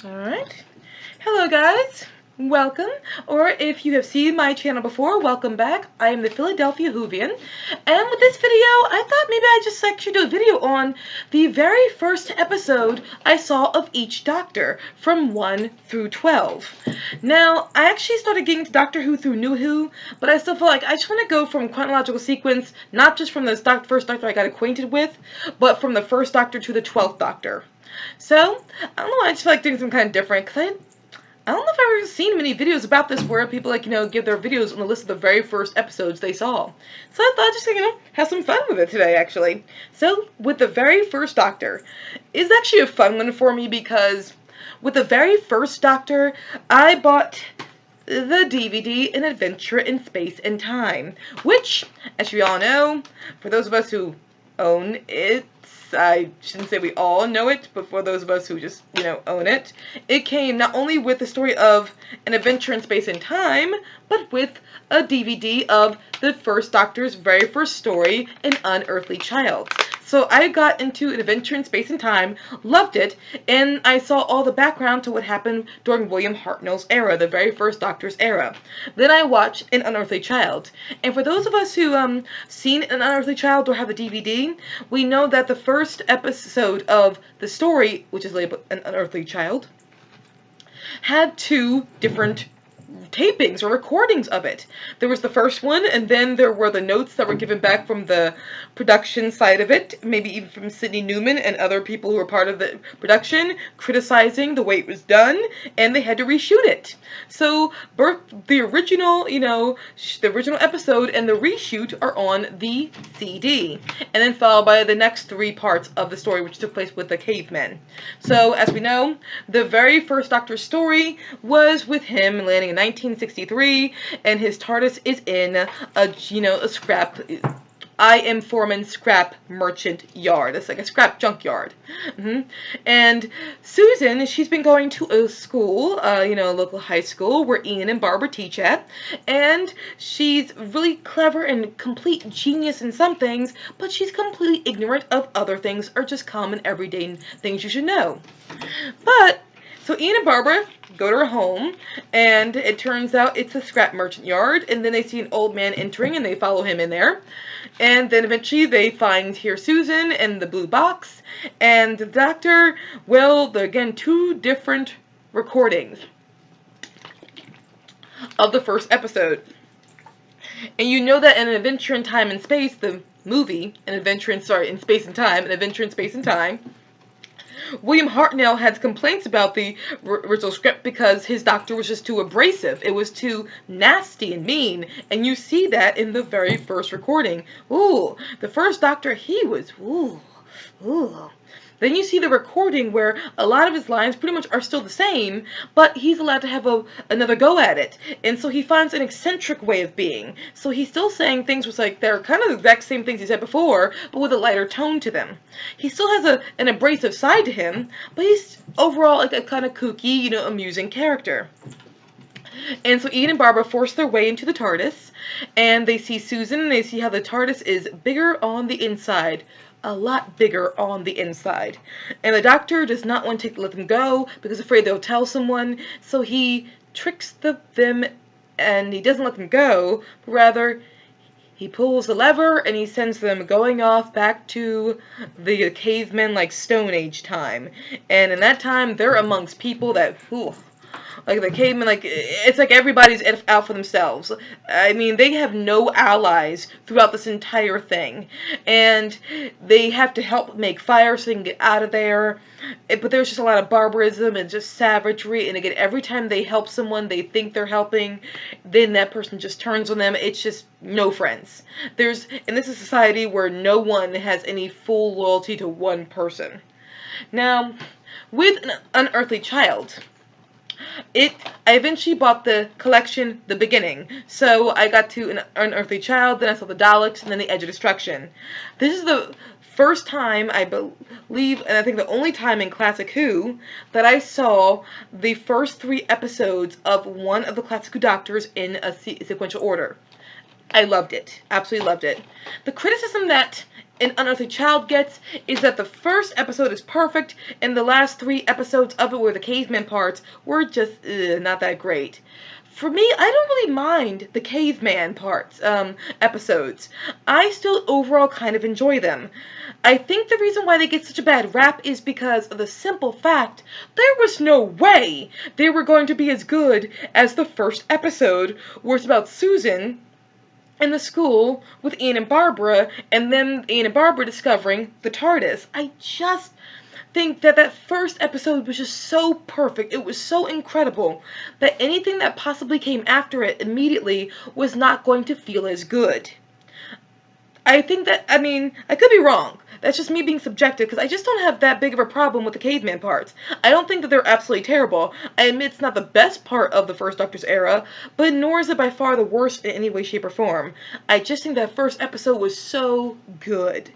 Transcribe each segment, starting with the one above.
Alright. Hello guys. Welcome. Or if you have seen my channel before, welcome back. I am the Philadelphia Whovian. And with this video, I thought maybe I'd just actually do a video on the very first episode I saw of each Doctor, from 1 through 12. Now, I actually started getting into Doctor Who through New Who, but I still feel like I just want to go from chronological sequence, not just from the first Doctor I got acquainted with, but from the first Doctor to the 12th Doctor. So, I don't know, I just feel like doing something kind of different, because I don't know if I've ever seen many videos about this where people, give their videos on the list of the very first episodes they saw. So I thought I'd just, have some fun with it today, actually. So, with the very first Doctor, is actually a fun one for me because with the very first Doctor, I bought the DVD An Adventure in Space and Time, which, as you all know, for those of us who own it, I shouldn't say we all know it, but for those of us who just, own it, it came not only with the story of An Adventure in Space and Time, but with a DVD of the first Doctor's very first story, An Unearthly Child. So I got into An Adventure in Space and Time, loved it, and I saw all the background to what happened during William Hartnell's era, the very first Doctor's era. Then I watched An Unearthly Child. And for those of us who seen An Unearthly Child or have the DVD, we know that the first episode of the story, which is labeled An Unearthly Child, had two different tapings or recordings of it. There was the first one, and then there were the notes that were given back from the production side of it, maybe even from Sidney Newman and other people who were part of the production, criticizing the way it was done, and they had to reshoot it. So the original, the original episode and the reshoot are on the CD, and then followed by the next three parts of the story, which took place with the cavemen. So, as we know, the very first Doctor's story was with him landing in 1963, and his TARDIS is in a scrap. I am Foreman scrap merchant yard. It's like a scrap junkyard. And Susan, she's been going to a school, a local high school where Ian and Barbara teach at. And she's really clever and complete genius in some things, but she's completely ignorant of other things or just common everyday things you should know. So Ian and Barbara go to her home, and it turns out it's a scrap merchant yard, and then they see an old man entering, and they follow him in there. And then eventually they find here Susan and the blue box, and the Doctor, well, again, two different recordings of the first episode. And you know that in An Adventure in Time and Space, the movie, in Space and Time, An Adventure in Space and Time, William Hartnell had complaints about the original script because his Doctor was just too abrasive. It was too nasty and mean, and you see that in the very first recording. Ooh, the first Doctor, he was, ooh. Then you see the recording where a lot of his lines pretty much are still the same, but he's allowed to have another go at it. And so he finds an eccentric way of being. So he's still saying things which they're kind of the exact same things he said before, but with a lighter tone to them. He still has an abrasive side to him, but he's overall like a kind of kooky, amusing character. And so Ian and Barbara force their way into the TARDIS, and they see Susan, and they see how the TARDIS is bigger on the inside. A lot bigger on the inside. And the Doctor does not want to let them go because afraid they'll tell someone, so he tricks them and he doesn't let them go, but rather he pulls the lever and he sends them going off back to the cavemen like Stone Age time. And in that time, they're amongst people that, like the cavemen, it's like everybody's out for themselves. I mean, they have no allies throughout this entire thing. And they have to help make fire so they can get out of there. But there's just a lot of barbarism and just savagery. And again, every time they help someone they think they're helping, then that person just turns on them. It's just no friends. And this is a society where no one has any full loyalty to one person. Now, with An Unearthly Child, I eventually bought the collection, The Beginning. So I got to An Unearthly Child, then I saw the Daleks, and then The Edge of Destruction. This is the first time, I believe, and I think the only time in Classic Who, that I saw the first 3 episodes of one of the Classic Who Doctors in a sequential order. I loved it. Absolutely loved it. The criticism that an Unearthly Child gets is that the first episode is perfect, and the last 3 episodes of it, where the caveman parts, were just not that great. For me, I don't really mind the caveman parts, episodes. I still overall kind of enjoy them. I think the reason why they get such a bad rap is because of the simple fact there was no way they were going to be as good as the first episode, where it's about Susan in the school with Ian and Barbara, and then Ian and Barbara discovering the TARDIS. I just think that that first episode was just so perfect. It was so incredible that anything that possibly came after it immediately was not going to feel as good. I think that, I mean, I could be wrong. That's just me being subjective, because I just don't have that big of a problem with the caveman parts. I don't think that they're absolutely terrible. I admit it's not the best part of the first Doctor's era, but nor is it by far the worst in any way, shape, or form. I just think that first episode was so good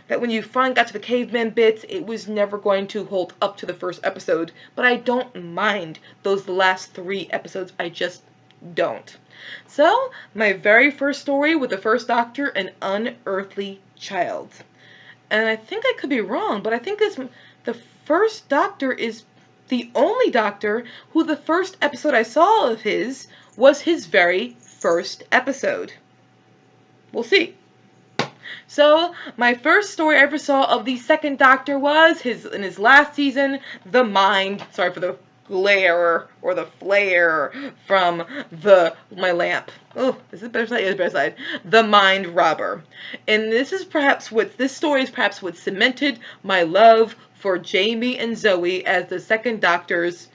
that when you finally got to the caveman bits, it was never going to hold up to the first episode. But I don't mind those last 3 episodes. I just don't. So, my very first story with the first Doctor, An Unearthly Child. And I think I could be wrong, but I think the first Doctor is the only Doctor who the first episode I saw of his was his very first episode. We'll see. So, my first story I ever saw of the second Doctor was in his last season, The Mind. Sorry for the glare or the flare from my lamp. Oh, is it better side? Yeah, it's better side. The Mind Robber. And this story is perhaps what cemented my love for Jamie and Zoe as the second Doctor's,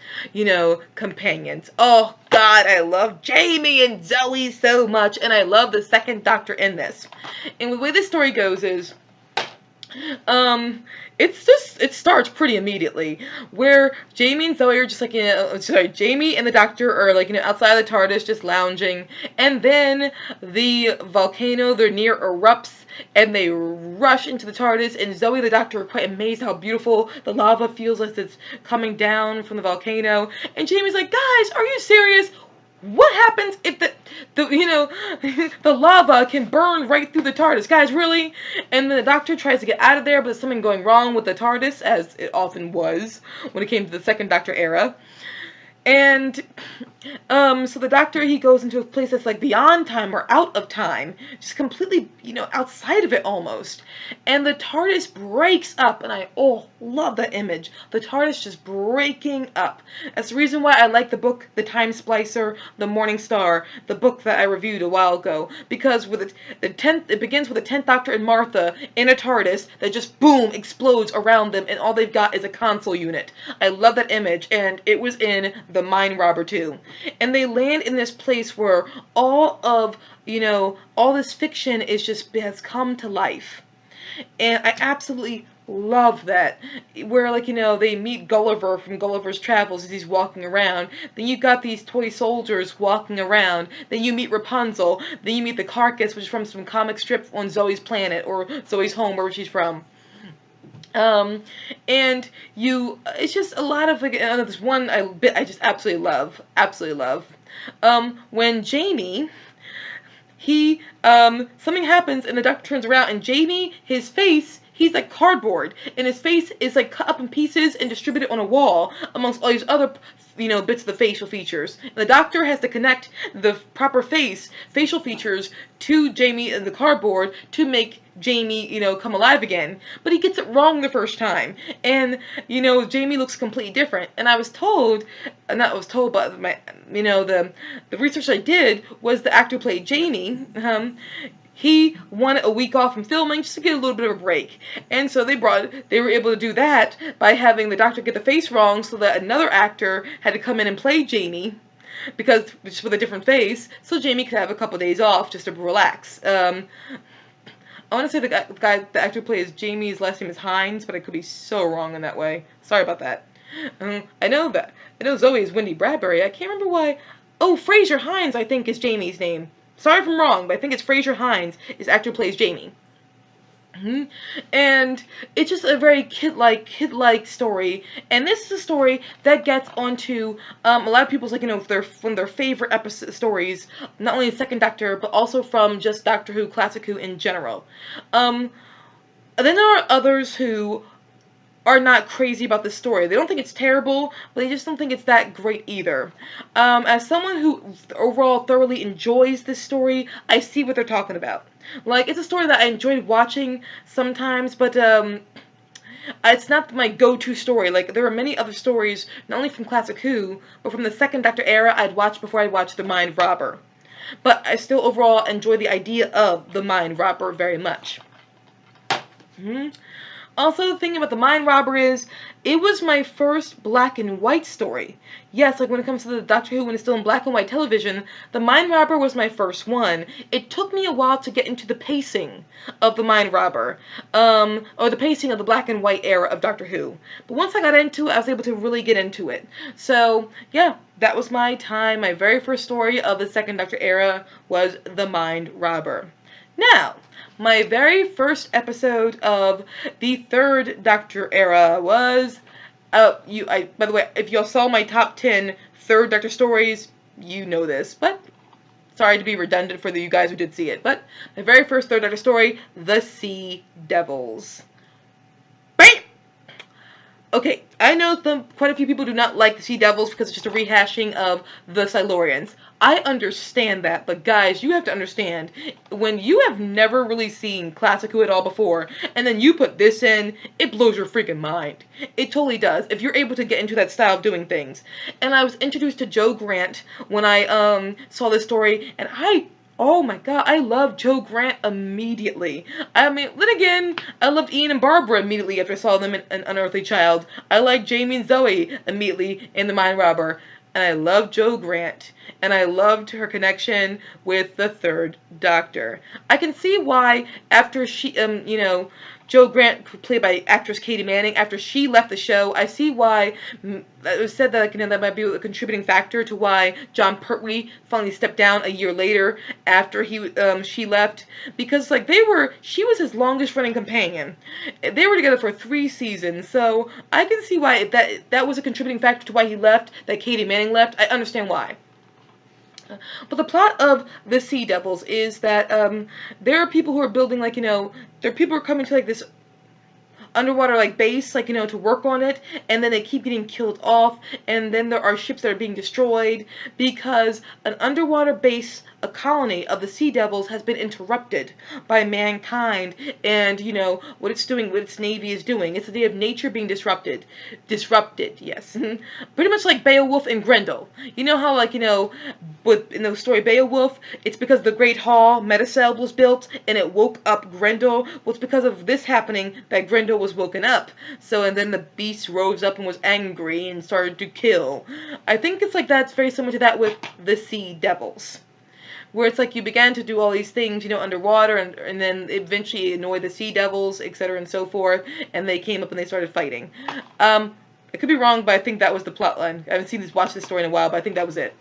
companions. Oh God, I love Jamie and Zoe so much, and I love the second Doctor in this. And the way this story goes is, it starts pretty immediately, where Jamie and Zoe are just like, Jamie and the Doctor are like, outside the TARDIS just lounging, and then the volcano they're near erupts, and they rush into the TARDIS, and Zoe and the Doctor are quite amazed how beautiful the lava feels as it's coming down from the volcano, and Jamie's like, guys, are you serious? What happens if the lava can burn right through the TARDIS? Guys, really? And the Doctor tries to get out of there, but there's something going wrong with the TARDIS, as it often was when it came to the second Doctor era. And, so the Doctor, he goes into a place that's like beyond time or out of time, just completely, outside of it almost. And the TARDIS breaks up, and I, love that image. The TARDIS just breaking up. That's the reason why I like the book, The Time Splicer, The Morning Star, the book that I reviewed a while ago. Because with it begins with the 10th Doctor and Martha in a TARDIS that just, boom, explodes around them, and all they've got is a console unit. I love that image, and it was in The Mind Robber too. And they land in this place where all of, all this fiction has come to life. And I absolutely love that. Where, they meet Gulliver from Gulliver's Travels as he's walking around. Then you've got these toy soldiers walking around. Then you meet Rapunzel. Then you meet the carcass, which is from some comic strip on Zoe's planet, or Zoe's home, wherever she's from. And it's just a lot of, this one bit I just absolutely love. When Jamie, something happens and the Doctor turns around, and Jamie, his face, he's like cardboard, and his face is like cut up in pieces and distributed on a wall amongst all these other, bits of the facial features. And the Doctor has to connect the proper facial features to Jamie and the cardboard to make Jamie, come alive again. But he gets it wrong the first time. And, Jamie looks completely different. And I was told, but the research I did was the actor who played Jamie, he wanted a week off from filming just to get a little bit of a break. And so they were able to do that by having the Doctor get the face wrong, so that another actor had to come in and play Jamie, because just with a different face, so Jamie could have a couple of days off just to relax. I want to say the actor who plays Jamie's last name is Hines, but I could be so wrong in that way. Sorry about that. I know Zoe is Wendy Bradbury. I can't remember why. Oh, Fraser Hines, I think, is Jamie's name. Sorry if I'm wrong, but I think it's Fraser Hines is the actor who plays Jamie. And it's just a very kid-like story. And this is a story that gets onto a lot of people's, one of their favorite stories, not only the second Doctor, but also from just Doctor Who, Classic Who in general. And then there are others who are not crazy about the story. They don't think it's terrible, but they just don't think it's that great either. As someone who overall thoroughly enjoys this story, I see what they're talking about. Like, it's a story that I enjoyed watching sometimes, but it's not my go-to story. Like, there are many other stories, not only from Classic Who, but from the second Doctor era I'd watched before I watched The Mind Robber. But I still overall enjoy the idea of The Mind Robber very much. Also, the thing about The Mind Robber is, it was my first black and white story. Yes, like when it comes to the Doctor Who when it's still in black and white television, The Mind Robber was my first one. It took me a while to get into the pacing of The Mind Robber, or the pacing of the black and white era of Doctor Who. But once I got into it, I was able to really get into it. So, yeah, that was my time. My very first story of the second Doctor era was The Mind Robber. Now, my very first episode of the third Doctor era was, by the way, if y'all saw my top 10 third Doctor stories, you know this, but sorry to be redundant for you guys who did see it, but my very first third Doctor story, The Sea Devils. Bam! Okay, I know quite a few people do not like the Sea Devils because it's just a rehashing of the Silurians. I understand that, but guys, you have to understand, when you have never really seen Classic Who at all before, and then you put this in, it blows your freaking mind. It totally does, if you're able to get into that style of doing things. And I was introduced to Jo Grant when I saw this story, and oh my god, I loved Jo Grant immediately. I mean, then again, I loved Ian and Barbara immediately after I saw them in An Unearthly Child. I liked Jamie and Zoe immediately in The Mind Robber. And I loved Jo Grant. And I loved her connection with the third Doctor. I can see why after she, Jo Grant, played by actress Katie Manning, after she left the show, I see why it was said that that might be a contributing factor to why Jon Pertwee finally stepped down a year later after she left, because she was his longest running companion. They were together for 3 seasons, so I can see why that was a contributing factor to why he left, that Katie Manning left. I understand why. But the plot of The Sea Devils is that there are people who are building, there are people who are coming to this underwater base, to work on it, and then they keep getting killed off, and then there are ships that are being destroyed because an underwater base, a colony of the Sea Devils, has been interrupted by mankind, and what it's doing, what its navy is doing. It's the idea of nature being disrupted, yes. Pretty much like Beowulf and Grendel. You know how in the story Beowulf, it's because the Great Hall Metacell was built and it woke up Grendel. Well, it's because of this happening that Grendel was woken up. So, and then the beast rose up and was angry and started to kill. I think it's like that. It's very similar to that with the Sea Devils, where it's like you began to do all these things, underwater, and then eventually annoy the Sea Devils, etc. and so forth, and they came up and they started fighting. I could be wrong, but I think that was the plotline. I haven't watched this story in a while, but I think that was it.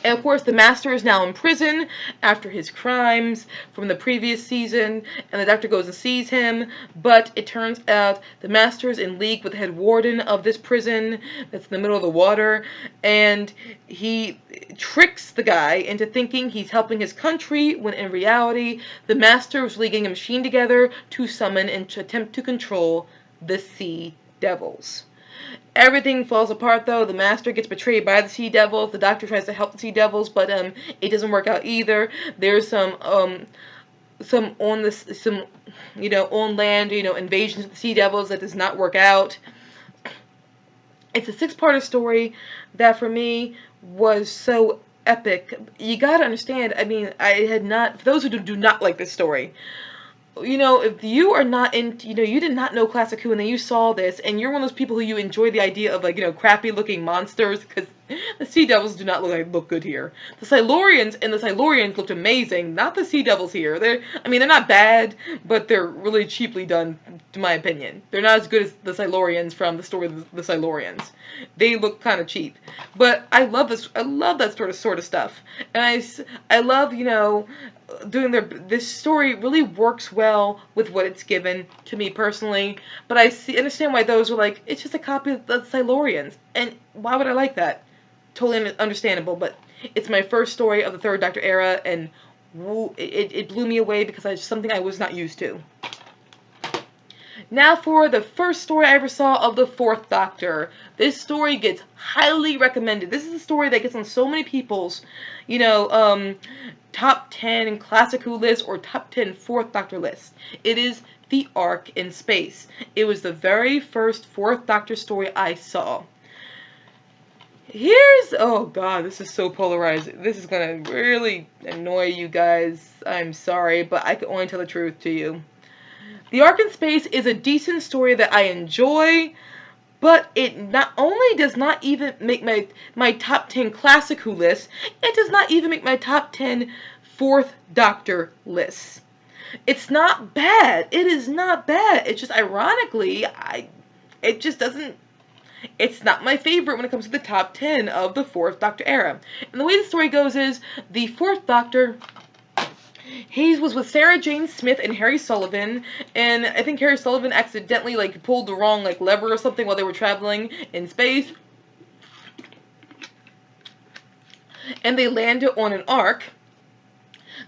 And of course, the Master is now in prison after his crimes from the previous season, and the Doctor goes and sees him, but it turns out the Master is in league with the head warden of this prison that's in the middle of the water, and he tricks the guy into thinking he's helping his country, when in reality, the Master was really getting a machine together to summon and to attempt to control the Sea Devils. Everything falls apart, though. The Master gets betrayed by the Sea Devils. The Doctor tries to help the Sea Devils, but it doesn't work out either. There's some on land, invasions of the Sea Devils that does not work out. It's a 6-parter story that for me was so epic. You gotta understand. I mean, for those who do not like this story, if you are not you did not know Classic Who, and then you saw this, and you're one of those people who you enjoy the idea of, crappy looking monsters, because the Sea Devils do not look good here. The Silurians looked amazing, not the Sea Devils here. They're not bad, but they're really cheaply done, to my opinion. They're not as good as the Silurians from the story of the Silurians. They look kind of cheap. But I love this. I love that sort of stuff. And I love, doing this story really works well with what it's given to me personally, but I understand why those are like, it's just a copy of the Silurians, and why would I like that? Totally understandable, but it's my first story of the third Doctor era, and it blew me away because it's something I was not used to. Now for the first story I ever saw of the Fourth Doctor. This story gets highly recommended. This is a story that gets on so many people's, top 10 Classic Who list or top 10 Fourth Doctor list. It is The Ark in Space. It was the very first Fourth Doctor story I saw. Oh god, this is so polarizing. This is gonna really annoy you guys. I'm sorry, but I can only tell the truth to you. The Ark in Space is a decent story that I enjoy, but it not only does not even make my top 10 Classic Who list, it does not even make my top 10 Fourth Doctor lists. It's not bad. It is not bad. It's just ironically, it just doesn't. It's not my favorite when it comes to the top 10 of the Fourth Doctor era. And the way the story goes is the Fourth Doctor, he was with Sarah Jane Smith and Harry Sullivan, and I think Harry Sullivan accidentally pulled the wrong lever or something while they were traveling in space. And they landed on an ark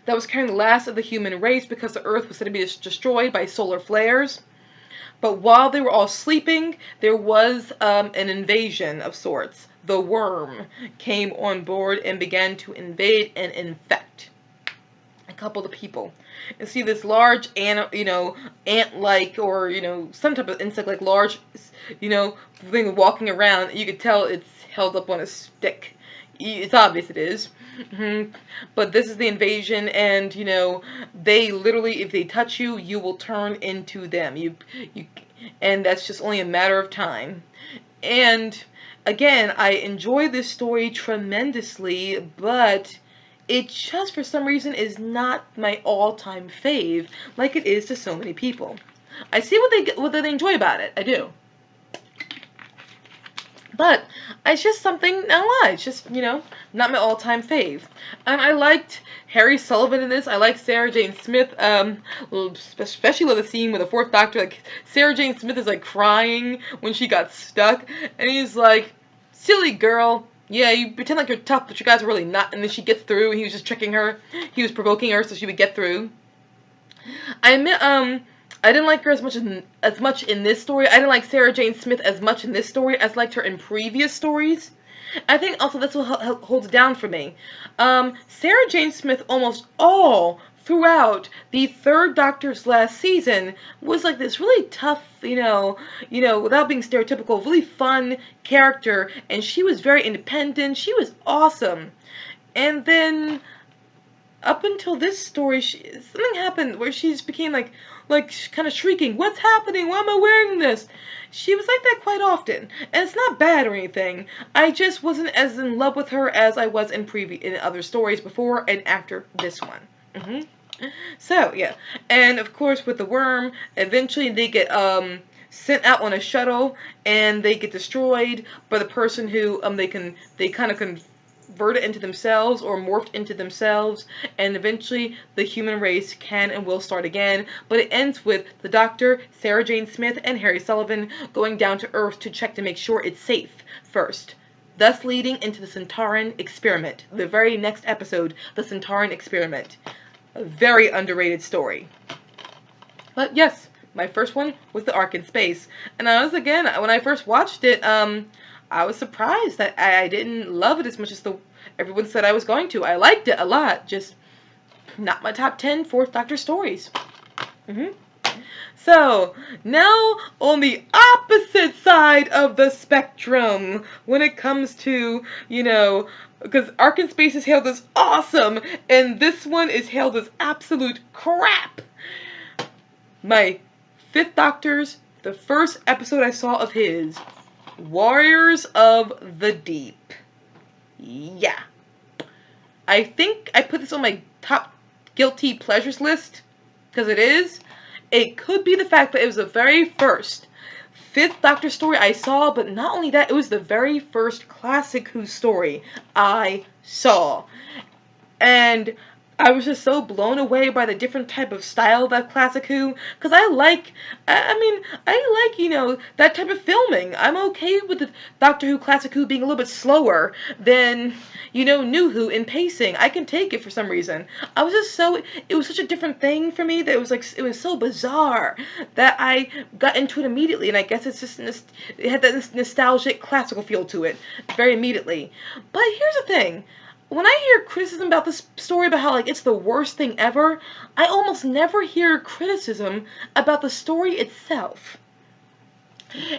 that was carrying the last of the human race because the Earth was going to be destroyed by solar flares. But while they were all sleeping, there was an invasion of sorts. The worm came on board and began to invade and infect a couple of people. And see this large ant-like or some type of insect large thing walking around. You could tell it's held up on a stick. It's obvious it is. But this is the invasion, and they literally, if they touch you, you will turn into them. And that's just only a matter of time. And again, I enjoy this story tremendously, but it just for some reason is not my all-time fave like it is to so many people. I see what they enjoy about it. I do. But it's just something, it's just, not my all-time fave. And I liked Harry Sullivan in this. I liked Sarah Jane Smith, especially with the scene with the Fourth Doctor. Sarah Jane Smith is, crying when she got stuck. And he's like, silly girl. Yeah, you pretend like you're tough, but you guys are really not. And then she gets through, and he was just tricking her. He was provoking her so she would get through. I admit, I didn't like her as much in this story. I didn't like Sarah Jane Smith as much in this story as I liked her in previous stories. I think also that's what holds it down for me. Sarah Jane Smith almost all throughout the Third Doctor's last season was this really tough, without being stereotypical, really fun character, and she was very independent. She was awesome. And then up until this story, something happened where she just became kind of shrieking, "What's happening? Why am I wearing this?" She was like that quite often, and it's not bad or anything. I just wasn't as in love with her as I was in other stories before and after this one. So yeah, and of course with the worm, eventually they get sent out on a shuttle and they get destroyed by the person who they kind of convert it into themselves or morphed into themselves, and eventually the human race can and will start again. But it ends with the Doctor, Sarah Jane Smith, and Harry Sullivan going down to Earth to check to make sure it's safe first, thus leading into the Centauran experiment. The very next episode, the Centauran experiment. A very underrated story. But yes, my first one was The Ark in Space, and when I first watched it, I was surprised that I didn't love it as much as everyone said I was going to. I liked it a lot, just not my top 10 Fourth Doctor stories. So, now on the opposite side of the spectrum when it comes to, because Ark in Space is hailed as awesome, and this one is hailed as absolute crap. My Fifth Doctor's, the first episode I saw of his, Warriors of the Deep. Yeah. I think I put this on my top guilty pleasures list, because it is. It could be the fact that it was the very first Fifth Doctor story I saw, but not only that, it was the very first Classic Who story I saw. And I was just so blown away by the different type of style that Classic Who, because I like, that type of filming. I'm okay with the Doctor Who Classic Who being a little bit slower than, New Who in pacing. I can take it for some reason. It was such a different thing for me that it was so bizarre that I got into it immediately, and I guess it had that nostalgic classical feel to it very immediately. But here's the thing. When I hear criticism about this story about how, like, it's the worst thing ever, I almost never hear criticism about the story itself.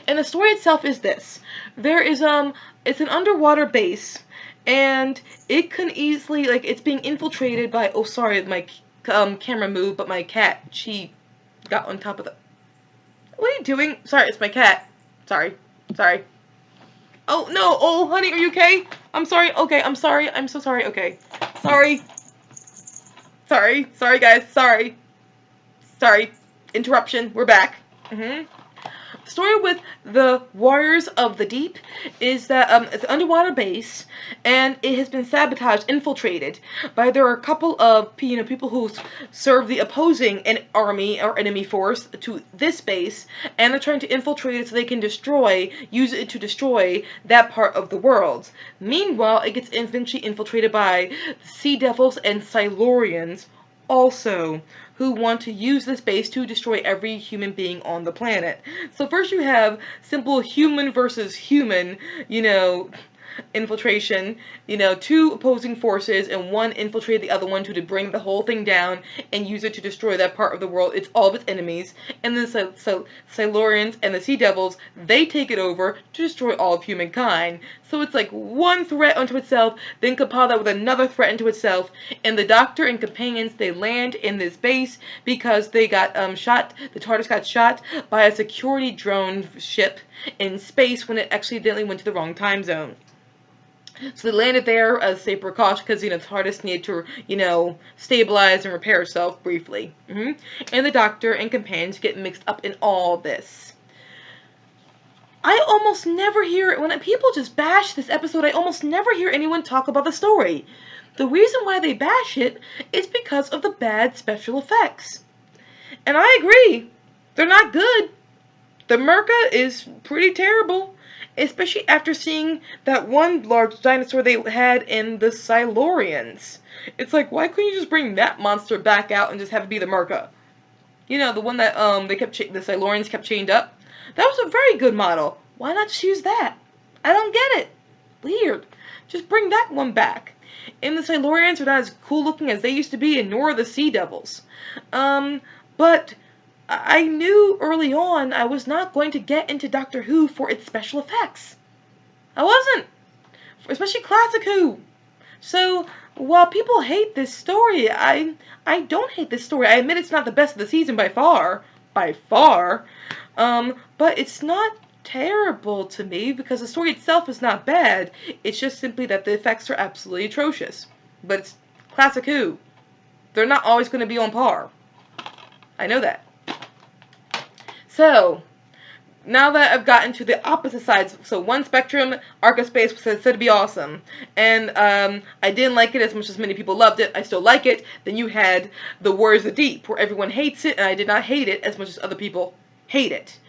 And the story itself is this. It's an underwater base, and it can easily, like, it's being infiltrated by, oh, sorry, my camera moved, but my cat, she got on top of the, what are you doing? Sorry, it's my cat. Sorry. Oh, no. Oh, honey, are you okay? I'm sorry. Okay, I'm sorry. I'm so sorry. Okay. Sorry. Sorry, guys. Sorry. Interruption. We're back. The story with the Warriors of the Deep is that it's an underwater base, and it has been sabotaged, infiltrated by there are a couple of people who serve the opposing army or enemy force to this base, and they're trying to infiltrate it so they can use it to destroy that part of the world. Meanwhile, it gets eventually infiltrated by Sea Devils and Silurians also, who want to use this base to destroy every human being on the planet. So first you have simple human versus human, infiltration, two opposing forces, and one infiltrate the other one to bring the whole thing down and use it to destroy that part of the world. It's all of its enemies. And then Silurians and the Sea Devils, they take it over to destroy all of humankind. So it's like one threat unto itself, then compile that with another threat unto itself, and the Doctor and companions, they land in this base because they got shot, the TARDIS got shot by a security drone ship in space when it accidentally went to the wrong time zone. So they landed there as a safe precaution because, the TARDIS needed to, stabilize and repair itself briefly. And the Doctor and companions get mixed up in all this. I almost never hear, when people just bash this episode, I almost never hear anyone talk about the story. The reason why they bash it is because of the bad special effects. And I agree, they're not good. The Merca is pretty terrible. Especially after seeing that one large dinosaur they had in the Silurians. It's like, why couldn't you just bring that monster back out and just have it be the Merca? The one that the Silurians kept chained up. That was a very good model. Why not just use that? I don't get it. Weird. Just bring that one back. And the Silurians are not as cool looking as they used to be, and nor are the Sea Devils. But I knew early on I was not going to get into Doctor Who for its special effects. I wasn't. Especially Classic Who. So, while people hate this story, I don't hate this story. I admit it's not the best of the season by far. But it's not terrible to me because the story itself is not bad. It's just simply that the effects are absolutely atrocious. But it's Classic Who. They're not always going to be on par. I know that. So, now that I've gotten to the opposite sides, so one spectrum, Arc of Space was said to be awesome, and I didn't like it as much as many people loved it. I still like it. Then you had the Warriors of the Deep, where everyone hates it, and I did not hate it as much as other people hate it.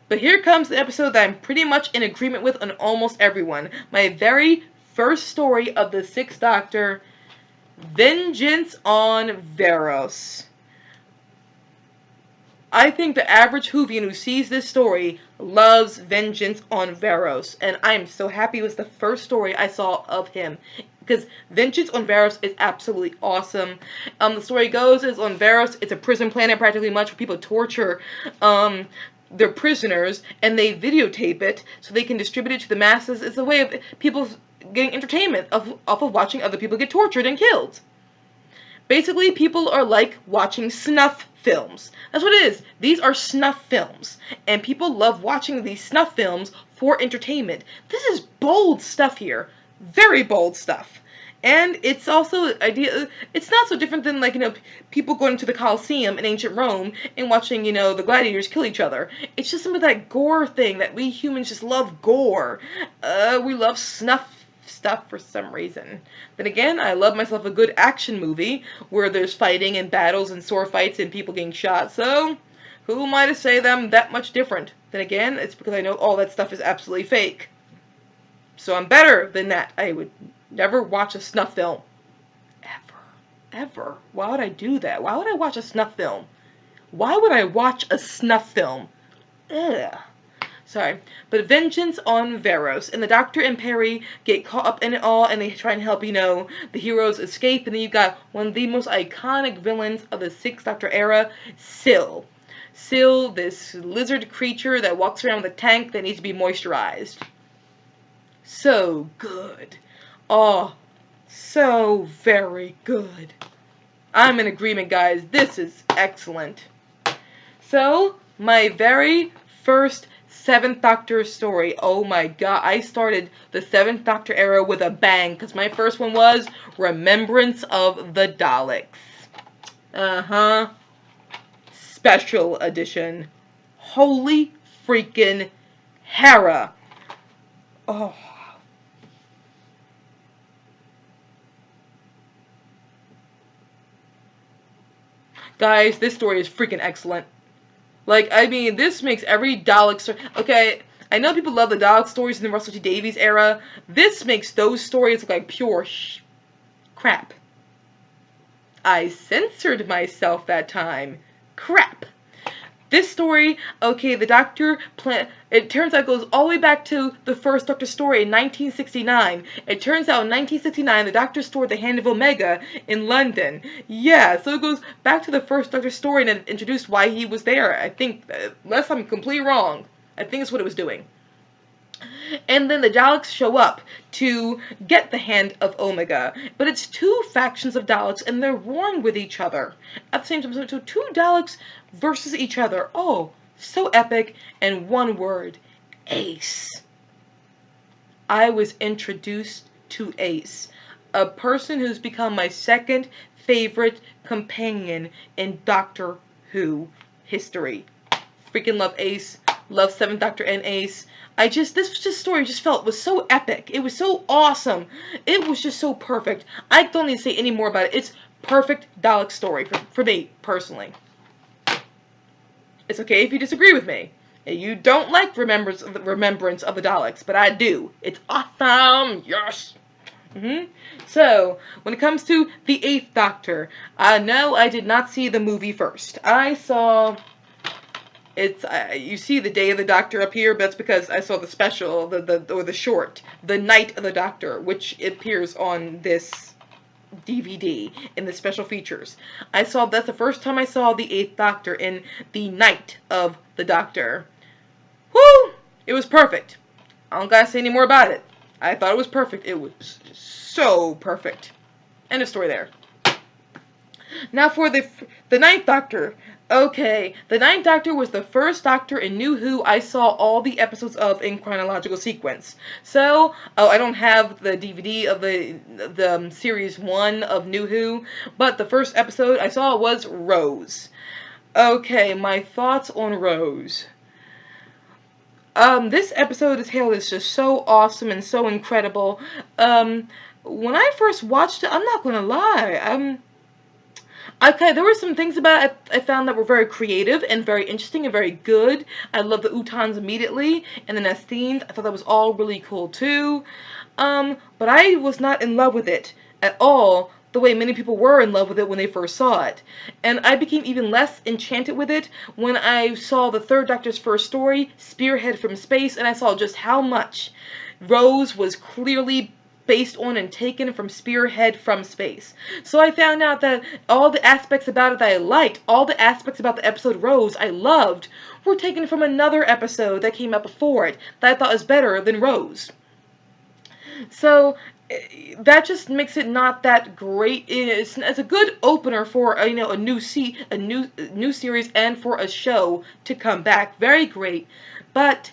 But here comes the episode that I'm pretty much in agreement with on almost everyone. My very first story of the Sixth Doctor, Vengeance on Varos. I think the average Whovian who sees this story loves Vengeance on Varos, and I am so happy it was the first story I saw of him, because Vengeance on Varos is absolutely awesome. The story goes is on Varos, it's a prison planet practically much, where people torture their prisoners, and they videotape it so they can distribute it to the masses. It's a way of people getting entertainment off of watching other people get tortured and killed. Basically, people are like watching snuff films. That's what it is. These are snuff films. And people love watching these snuff films for entertainment. This is bold stuff here. Very bold stuff. And it's also, it's not so different than, like, people going to the Colosseum in ancient Rome and watching, the gladiators kill each other. It's just some of that gore thing that we humans just love gore. We love snuff stuff for some reason. Then again, I love myself a good action movie where there's fighting and battles and sword fights and people getting shot, so who am I to say them that much different? Then again, it's because I know all that stuff is absolutely fake. So I'm better than that. I would never watch a snuff film. Ever. Why would I do that? Why would I watch a snuff film? Why would I watch a snuff film? Ugh. Sorry. But vengeance on Veros. And the Doctor and Perry get caught up in it all, and they try and help, the heroes escape. And then you've got one of the most iconic villains of the Sixth Doctor era, Syl. Syl, this lizard creature that walks around with a tank that needs to be moisturized. So good. Oh, so very good. I'm in agreement, guys. This is excellent. So, my very first Seventh Doctor story. Oh my god, I started the Seventh Doctor era with a bang, because my first one was Remembrance of the Daleks. Special edition. Holy freaking Hera. Oh. Guys, this story is freaking excellent. Like, I mean, this makes every Dalek story... Okay, I know people love the Dalek stories in the Russell T Davies era. This makes those stories look like pure crap. I censored myself that time. Crap. This story, okay, the Doctor, it turns out it goes all the way back to the first Doctor story in 1969. It turns out in 1969, the Doctor stored the Hand of Omega in London. Yeah, so it goes back to the first Doctor story and it introduced why he was there. I think, unless I'm completely wrong, I think that's what it was doing. And then the Daleks show up to get the Hand of Omega. But it's two factions of Daleks, and they're warring with each other at the same time. So two Daleks versus each other. Oh, so epic. And one word, Ace. I was introduced to Ace, a person who's become my second favorite companion in Doctor Who history. Freaking love Ace. Love Seventh Doctor and Ace. This story just was so epic. It was so awesome. It was just so perfect. I don't need to say any more about it. It's perfect Dalek story for me, personally. It's okay if you disagree with me. You don't like Remembrance of the Daleks, but I do. It's awesome. Yes. So, when it comes to the Eighth Doctor, no, I did not see the movie first. I saw... you see the Day of the Doctor up here, but that's because I saw the special, the short, The Night of the Doctor, which appears on this DVD in the special features. That's the first time I saw the Eighth Doctor in The Night of the Doctor. Woo! It was perfect. I don't gotta say any more about it. I thought it was perfect. It was so perfect. End of story there. Now for the Ninth Doctor. Okay, the Ninth Doctor was the first Doctor in New Who I saw all the episodes of in chronological sequence. So, I don't have the DVD of the series 1 of New Who, but the first episode I saw was Rose. Okay, my thoughts on Rose. This episode is hailed as just so awesome and so incredible. When I first watched it, I'm not gonna lie, okay, there were some things about it I found that were very creative and very interesting and very good. I love the Utans immediately, and then as themed, I thought that was all really cool too. But I was not in love with it at all, the way many people were in love with it when they first saw it. And I became even less enchanted with it when I saw the Third Doctor's first story, Spearhead from Space, and I saw just how much Rose was clearly based on and taken from Spearhead from Space. So I found out that all the aspects about it that I liked, all the aspects about the episode Rose I loved, were taken from another episode that came out before it that I thought was better than Rose. So that just makes it not that great. It's a good opener for a new series and for a show to come back. Very great, but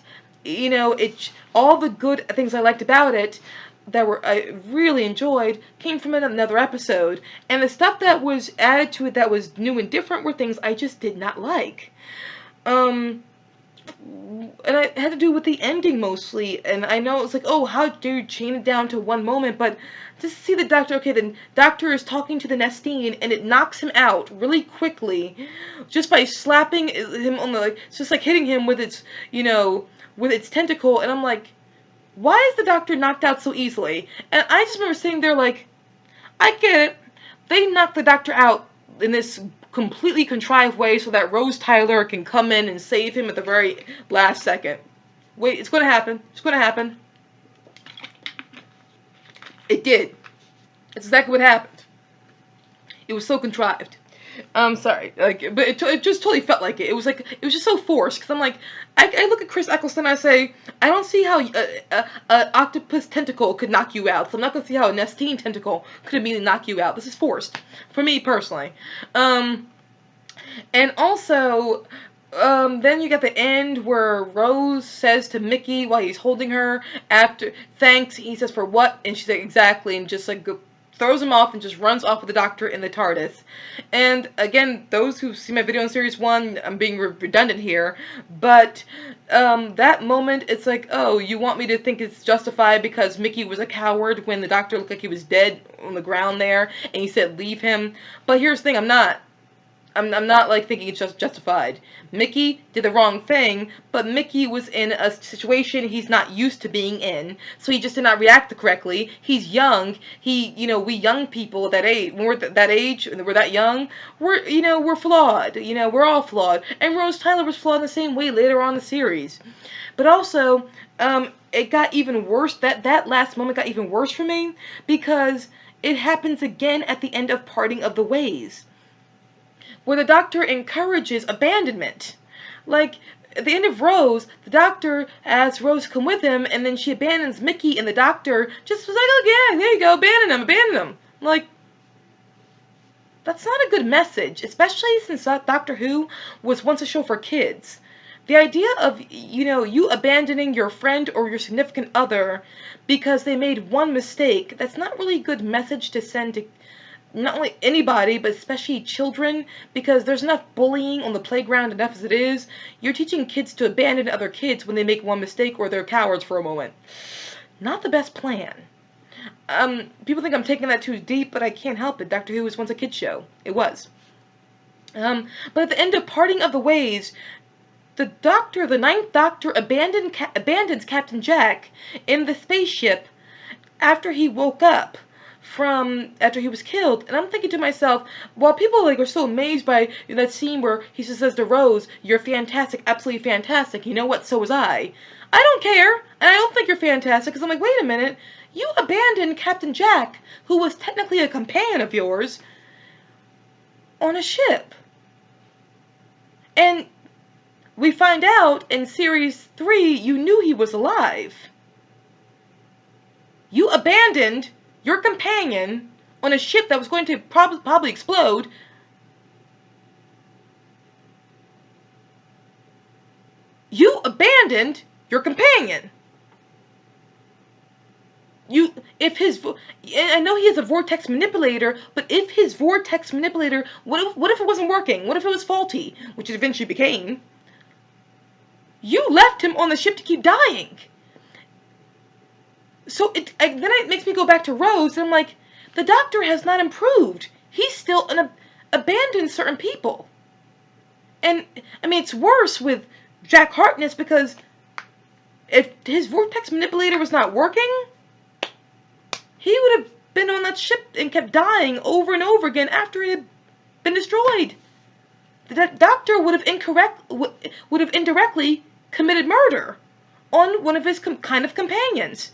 all the good things I liked about it that I really enjoyed came from another episode, and the stuff that was added to it that was new and different were things I just did not like. For and it had to do with the ending mostly. And I know it's like, oh, how do you chain it down to one moment? But just to see the doctor, okay, the doctor is talking to the Nestine, and it knocks him out really quickly, just by slapping him on the, like, it's just like hitting him with its, with its tentacle. And I'm like, why is the doctor knocked out so easily? And I just remember sitting there like, I get it. They knocked the doctor out in this completely contrived way so that Rose Tyler can come in and save him at the very last second. Wait, it's going to happen. It's going to happen. It did. It's exactly what happened. It was so contrived. I'm sorry, but it just totally felt like it. It was just so forced. Because I'm like, I look at Chris Eccleston and I say, I don't see how a octopus tentacle could knock you out. So I'm not gonna see how a Nestine tentacle could immediately knock you out. This is forced for me personally. And also, then you get the end where Rose says to Mickey while he's holding her, after thanks, he says, for what? And she's like, exactly, and just like throws him off and just runs off with the doctor in the TARDIS. And again, those who see my video in Series 1, I'm being redundant here, but that moment, it's like, oh, you want me to think it's justified because Mickey was a coward when the doctor looked like he was dead on the ground there, and he said, leave him. But here's the thing, I'm not like thinking it's just justified. Mickey did the wrong thing, but Mickey was in a situation he's not used to being in, so he just did not react correctly. He's young. We young people at that age, when we're that age, and we're that young, we're flawed. We're all flawed. And Rose Tyler was flawed in the same way later on in the series. But also, it got even worse. That last moment got even worse for me because it happens again at the end of Parting of the Ways, where the doctor encourages abandonment. Like, at the end of Rose, the doctor asks Rose to come with him, and then she abandons Mickey, and the doctor just was like, oh yeah, there you go, abandon him. Like, that's not a good message, especially since Doctor Who was once a show for kids. The idea of, you abandoning your friend or your significant other because they made one mistake, that's not really a good message to send to not only anybody, but especially children, because there's enough bullying on the playground enough as it is. You're teaching kids to abandon other kids when they make one mistake or they're cowards for a moment. Not the best plan. People think I'm taking that too deep, but I can't help it. Doctor Who was once a kid's show. It was. But at the end of Parting of the Ways, the Ninth Doctor abandons Captain Jack in the spaceship after he woke up after he was killed. And I'm thinking to myself, while people are so amazed by that scene where he just says to Rose, you're fantastic, absolutely fantastic, you know what, so was I don't care, and I don't think you're fantastic, because I'm like, wait a minute, you abandoned Captain Jack, who was technically a companion of yours, on a ship. And we find out in Series 3, you knew he was alive. You abandoned your companion on a ship that was going to probably explode. You abandoned your companion. I know he is a vortex manipulator, but if his vortex manipulator, what if it wasn't working? What if it was faulty, which it eventually became? You left him on the ship to keep dying. So then it makes me go back to Rose, and I'm like, the doctor has not improved. He's still abandoned certain people. And, I mean, it's worse with Jack Harkness, because if his vortex manipulator was not working, he would have been on that ship and kept dying over and over again after it had been destroyed. The doctor would have indirectly committed murder on one of his kind of companions.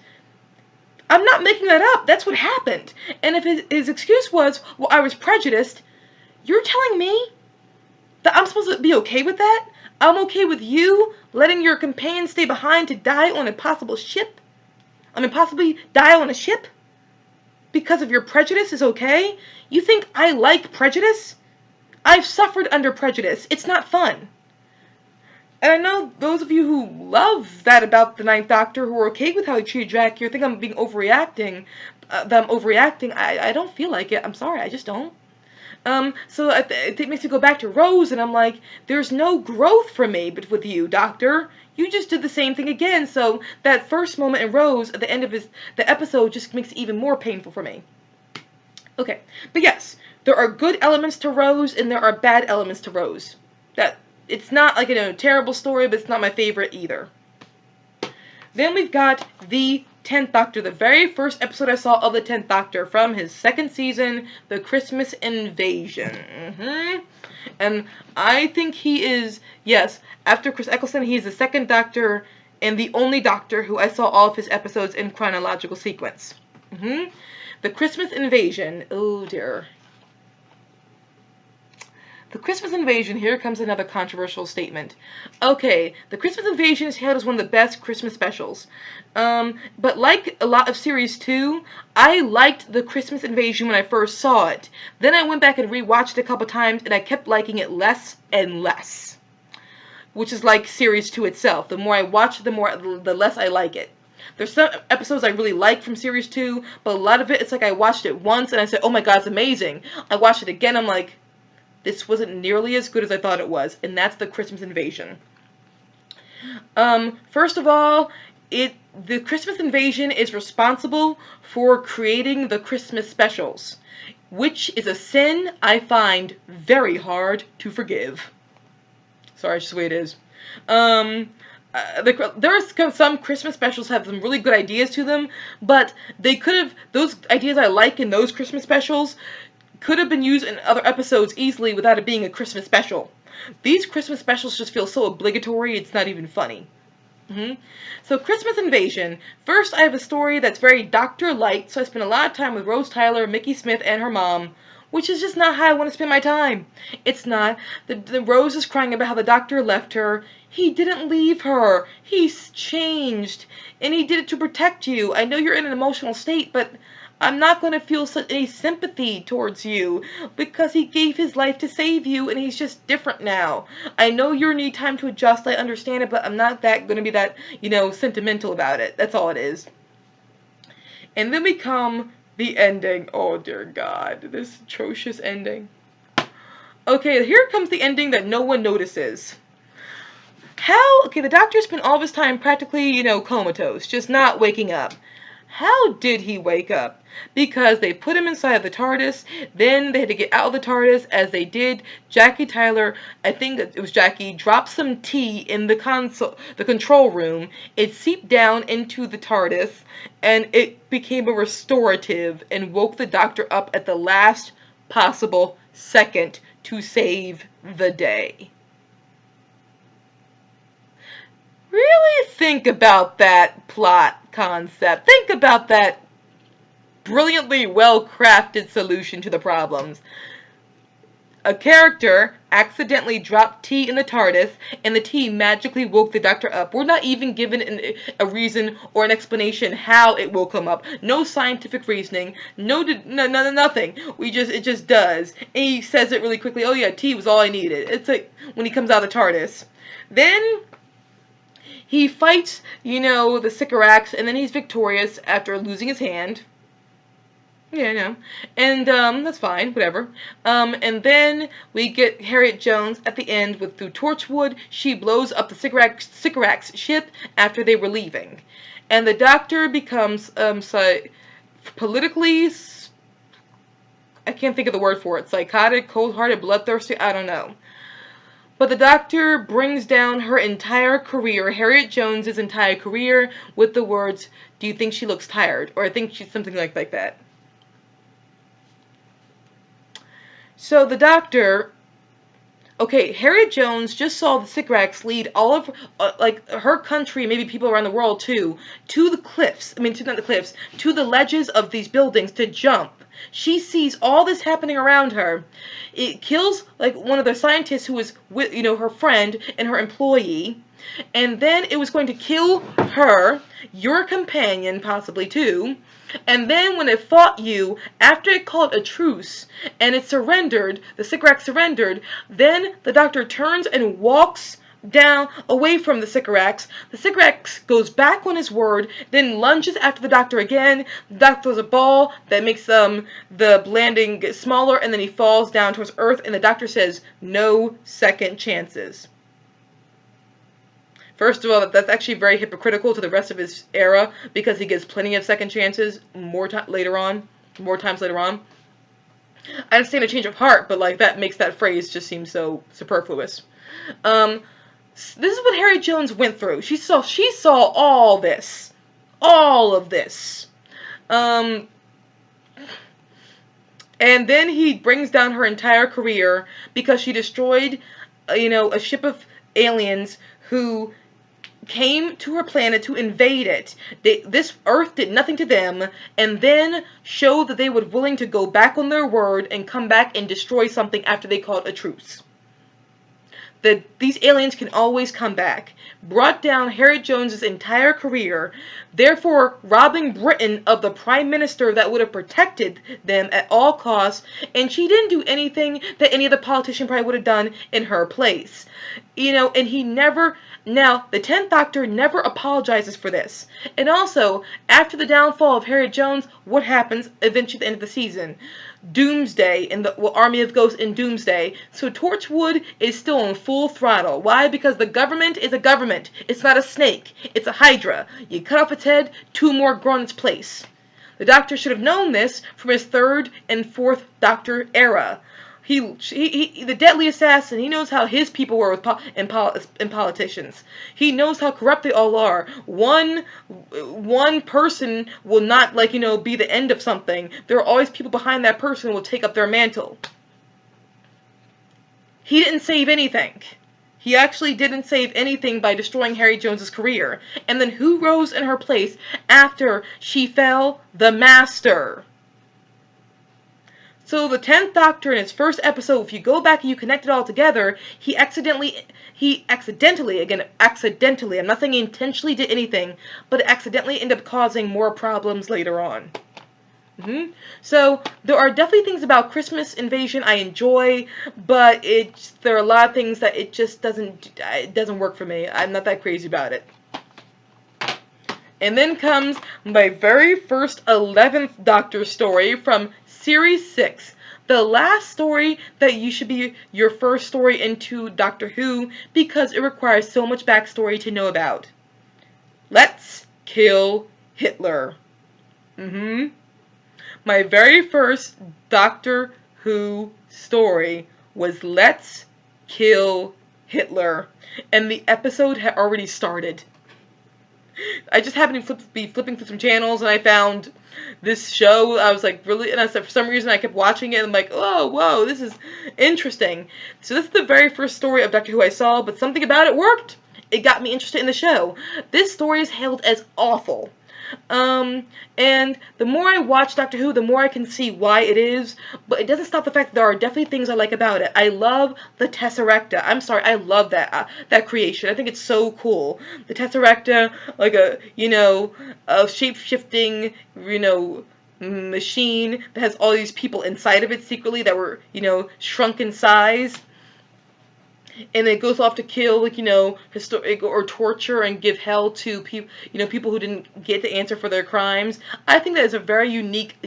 I'm not making that up. That's what happened. And if his excuse was, well, I was prejudiced, you're telling me that I'm supposed to be okay with that? I'm okay with you letting your companion stay behind to die on a possible ship? Possibly die on a ship? Because of your prejudice is okay? You think I like prejudice? I've suffered under prejudice. It's not fun. And I know those of you who love that about the Ninth Doctor, who are okay with how he treated Jack, you think I'm being overreacting, I don't feel like it. I'm sorry, I just don't. So it makes me go back to Rose, and I'm like, there's no growth for me, but with you, Doctor. You just did the same thing again. So that first moment in Rose at the end of the episode just makes it even more painful for me. Okay, but yes, there are good elements to Rose, and there are bad elements to Rose. That it's not like a terrible story, but it's not my favorite either. Then we've got the 10th Doctor, the very first episode I saw of the 10th Doctor from his second season, The Christmas Invasion. And I think he is, yes, after Chris Eccleston, he's the second Doctor and the only Doctor who I saw all of his episodes in chronological sequence. The Christmas Invasion. Oh dear. The Christmas Invasion, here comes another controversial statement. Okay, The Christmas Invasion is hailed as one of the best Christmas specials. But like a lot of Series 2, I liked The Christmas Invasion when I first saw it. Then I went back and rewatched it a couple times, and I kept liking it less and less. Which is like Series 2 itself. The more I watch it, the less I like it. There's some episodes I really like from Series 2, but a lot of it, it's like I watched it once, and I said, oh my god, it's amazing. I watched it again, I'm like, this wasn't nearly as good as I thought it was, and that's The Christmas Invasion. First of all, the Christmas Invasion is responsible for creating the Christmas specials, which is a sin I find very hard to forgive. Sorry, it's just the way it is. There are some Christmas specials have some really good ideas to them, but they could have, those ideas I like in those Christmas specials could have been used in other episodes easily without it being a Christmas special. These Christmas specials just feel so obligatory, it's not even funny. So Christmas Invasion. First, I have a story that's very Doctor Light, so I spend a lot of time with Rose Tyler, Mickey Smith, and her mom, which is just not how I want to spend my time. It's not. The Rose is crying about how the Doctor left her. He didn't leave her. He's changed, and he did it to protect you. I know you're in an emotional state, but I'm not going to feel such a sympathy towards you because he gave his life to save you and he's just different now. I know you need time to adjust, I understand it, but I'm not going to be that, sentimental about it. That's all it is. And then we come the ending. Oh dear God, this atrocious ending. Okay, here comes the ending that no one notices. Okay, the Doctor spent all of his time practically, comatose, just not waking up. How did he wake up? Because they put him inside the TARDIS, then they had to get out of the TARDIS. As they did, Jackie Tyler, I think it was Jackie, dropped some tea in the control room. It seeped down into the TARDIS, and it became a restorative and woke the Doctor up at the last possible second to save the day. Really think about that plot concept. Think about that brilliantly well-crafted solution to the problems. A character accidentally dropped tea in the TARDIS, and the tea magically woke the Doctor up. We're not even given a reason or an explanation how it woke him up. No scientific reasoning. Nothing. It just does. And he says it really quickly. Oh yeah, tea was all I needed. It's like when he comes out of the TARDIS. Then he fights, the Sycorax, and then he's victorious after losing his hand. Yeah, I know. And, that's fine, whatever. And then we get Harriet Jones at the end through Torchwood. She blows up the Sycorax ship after they were leaving. And the Doctor becomes, politically, I can't think of the word for it, psychotic, cold-hearted, bloodthirsty, I don't know. But the Doctor brings down her entire career, Harriet Jones's entire career, with the words, "Do you think she looks tired?" Or I think she's something like that. So the Doctor, okay, Harriet Jones just saw the Sycorax lead all of, her country, maybe people around the world too, to the cliffs, not the cliffs, to the ledges of these buildings to jump. She sees all this happening around her. It kills, one of the scientists who was with, her friend and her employee. And then it was going to kill her, your companion, possibly too. And then when it fought you, after it called a truce, and it surrendered, the Sycorax surrendered, then the Doctor turns and walks down, away from the Sycorax. The Sycorax goes back on his word, then lunges after the Doctor again. The Doctor throws a ball that makes the landing get smaller, and then he falls down towards Earth, and the Doctor says, "No second chances." First of all, that's actually very hypocritical to the rest of his era, because he gives plenty of second chances more times later on. I understand a change of heart, but like that makes that phrase just seem so superfluous. This is what Harriet Jones went through. She saw all this, all of this, and then he brings down her entire career because she destroyed, a ship of aliens who came to her planet to invade it. This Earth did nothing to them, and then showed that they were willing to go back on their word and come back and destroy something after they called a truce. These aliens can always come back. Brought down Harriet Jones's entire career, therefore robbing Britain of the prime minister that would have protected them at all costs, and she didn't do anything that any other politician probably would have done in her place. And he never... Now, the 10th Doctor never apologizes for this. And also, after the downfall of Harriet Jones, what happens eventually at the end of the season? Doomsday and the Army of Ghosts in Doomsday. So Torchwood is still on full throttle. Why? Because the government is a government. It's not a snake. It's a hydra. You cut off its head, 2 more grow in its place. The Doctor should have known this from his 3rd and 4th Doctor era. He the deadly assassin, he knows how his people were with politicians. He knows how corrupt they all are. One person will not, be the end of something. There are always people behind that person who will take up their mantle. He didn't save anything. He actually didn't save anything by destroying Harriet Jones's career. And then who rose in her place after she fell? The Master. So the 10th Doctor in his first episode, if you go back and you connect it all together, he accidentally, I'm not saying he intentionally did anything, but it accidentally ended up causing more problems later on. So there are definitely things about Christmas Invasion I enjoy, but there are a lot of things that it just doesn't work for me. I'm not that crazy about it. And then comes my very first 11th Doctor story from Series 6. The last story that you should be your first story into Doctor Who, because it requires so much backstory to know about. Let's Kill Hitler. My very first Doctor Who story was Let's Kill Hitler, and the episode had already started. I just happened to be flipping through some channels, and I found this show. I was like, really? And for some reason, I kept watching it, and I'm like, oh, whoa, this is interesting. So this is the very first story of Doctor Who I saw, but something about it worked. It got me interested in the show. This story is hailed as awful. And the more I watch Doctor Who, the more I can see why it is, but it doesn't stop the fact that there are definitely things I like about it. I love the Tesseracta. I'm sorry, I love that creation. I think it's so cool. The Tesseracta, like a shape-shifting, machine that has all these people inside of it secretly that were, shrunk in size. And it goes off to kill, historic or torture and give hell to people who didn't get the answer for their crimes. I think that is a very unique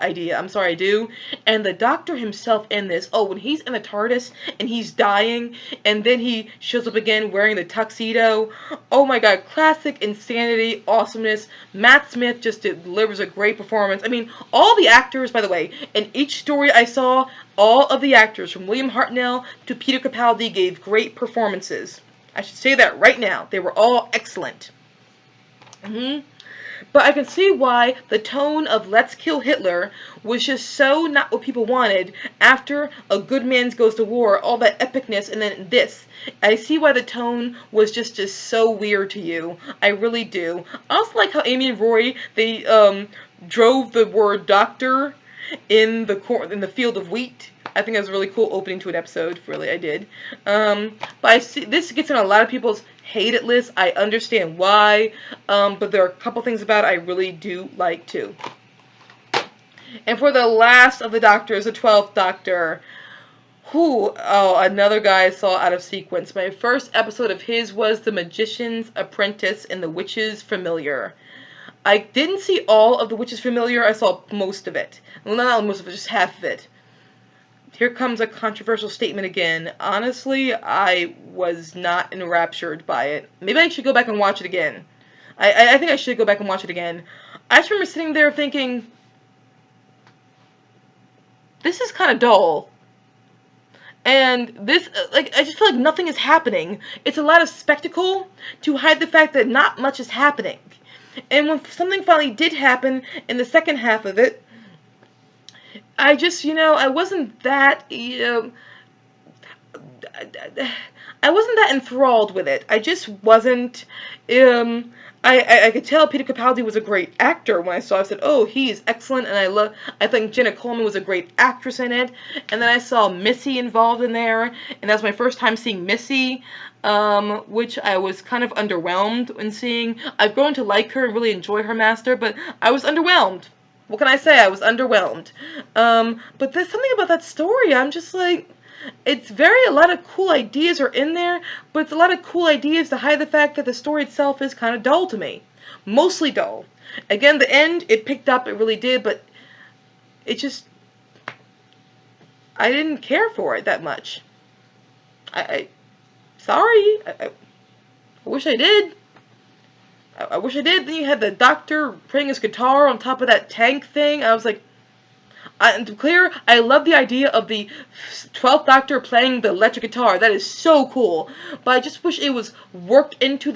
idea. I'm sorry, I do. And the Doctor himself in this, when he's in the TARDIS and he's dying, and then he shows up again wearing the tuxedo. Oh my God, classic insanity, awesomeness. Matt Smith just delivers a great performance. I mean, all the actors, by the way, in each story I saw, all of the actors, from William Hartnell to Peter Capaldi, gave great performances. I should say that right now. They were all excellent. But I can see why the tone of Let's Kill Hitler was just so not what people wanted after A Good Man Goes to War, all that epicness, and then this. I see why the tone was just so weird to you. I really do. I also like how Amy and Rory, they drove the word doctor in the field of wheat. I think that was a really cool opening to an episode. Really, I did. But I see this gets on a lot of people's hated list. I understand why. But there are a couple things about it I really do like too. And for the last of the Doctors, the 12th Doctor, Oh, another guy I saw out of sequence. My first episode of his was The Magician's Apprentice and The Witch's Familiar. I didn't see all of The Witch's Familiar. I saw most of it. Well, not most of it, just half of it. Here comes a controversial statement again. Honestly, I was not enraptured by it. Maybe I should go back and watch it again. I think I should go back and watch it again. I just remember sitting there thinking, this is kind of dull. And this, like, I just feel like nothing is happening. It's a lot of spectacle to hide the fact that not much is happening. And when something finally did happen in the second half of it, I just, I wasn't that, I wasn't that enthralled with it. I just wasn't, I could tell Peter Capaldi was a great actor when I saw it. I said, oh, he's excellent, and I think Jenna Coleman was a great actress in it. And then I saw Missy involved in there, and that was my first time seeing Missy, which I was kind of underwhelmed in seeing. I've grown to like her and really enjoy her master, but I was underwhelmed. What can I say? I was underwhelmed. But there's something about that story. I'm just like, it's a lot of cool ideas are in there, but it's a lot of cool ideas to hide the fact that the story itself is kind of dull to me. Mostly dull. Again, the end, it picked up, it really did, but it just, I didn't care for it that much. Sorry. I wish I did. I wish I did. Then you had the doctor playing his guitar on top of that tank thing. I was like, and to be clear, I love the idea of the 12th Doctor playing the electric guitar. That is so cool. But I just wish it was worked into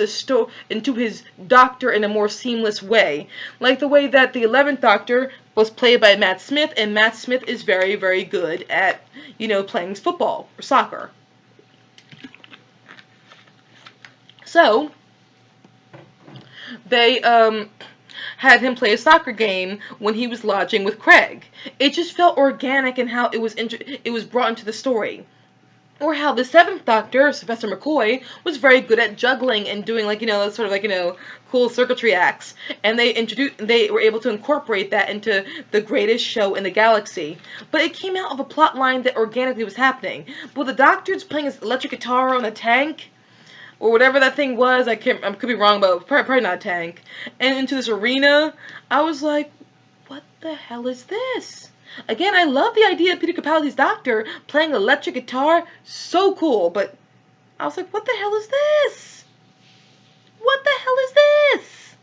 into his Doctor in a more seamless way. Like the way that the 11th Doctor was played by Matt Smith, and Matt Smith is very, very good at, playing football or soccer. So, they, had him play a soccer game when he was lodging with Craig. It just felt organic in how it was brought into the story. Or how the 7th Doctor, Sylvester McCoy, was very good at juggling and doing, cool circuitry acts. And they were able to incorporate that into the greatest show in the galaxy. But it came out of a plot line that organically was happening. But the Doctor's playing his electric guitar on a tank, or whatever that thing was, I could be wrong, but probably not a tank, and into this arena, I was like, what the hell is this? Again, I love the idea of Peter Capaldi's Doctor playing electric guitar, so cool, but I was like, what the hell is this? What the hell is this?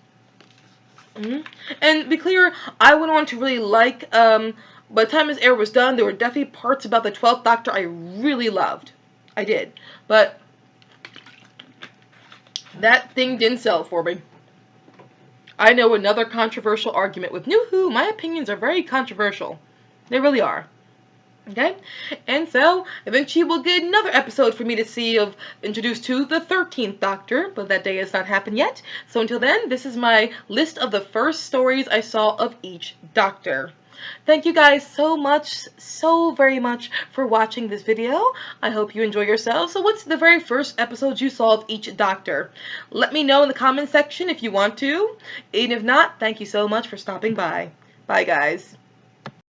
And to be clear, I went on to really like, by the time his air was done, there were definitely parts about the 12th Doctor I really loved. I did. But that thing didn't sell for me. I know another controversial argument with New Who. My opinions are very controversial. They really are. Okay? And so, eventually we'll get another episode for me to see of introduced to the 13th Doctor, but that day has not happened yet. So until then, this is my list of the first stories I saw of each Doctor. Thank you guys so very much for watching this video. I hope you enjoy yourselves. So what's the very first episode you saw of each Doctor? Let me know in the comment section if you want to. And if not, thank you so much for stopping by. Bye guys.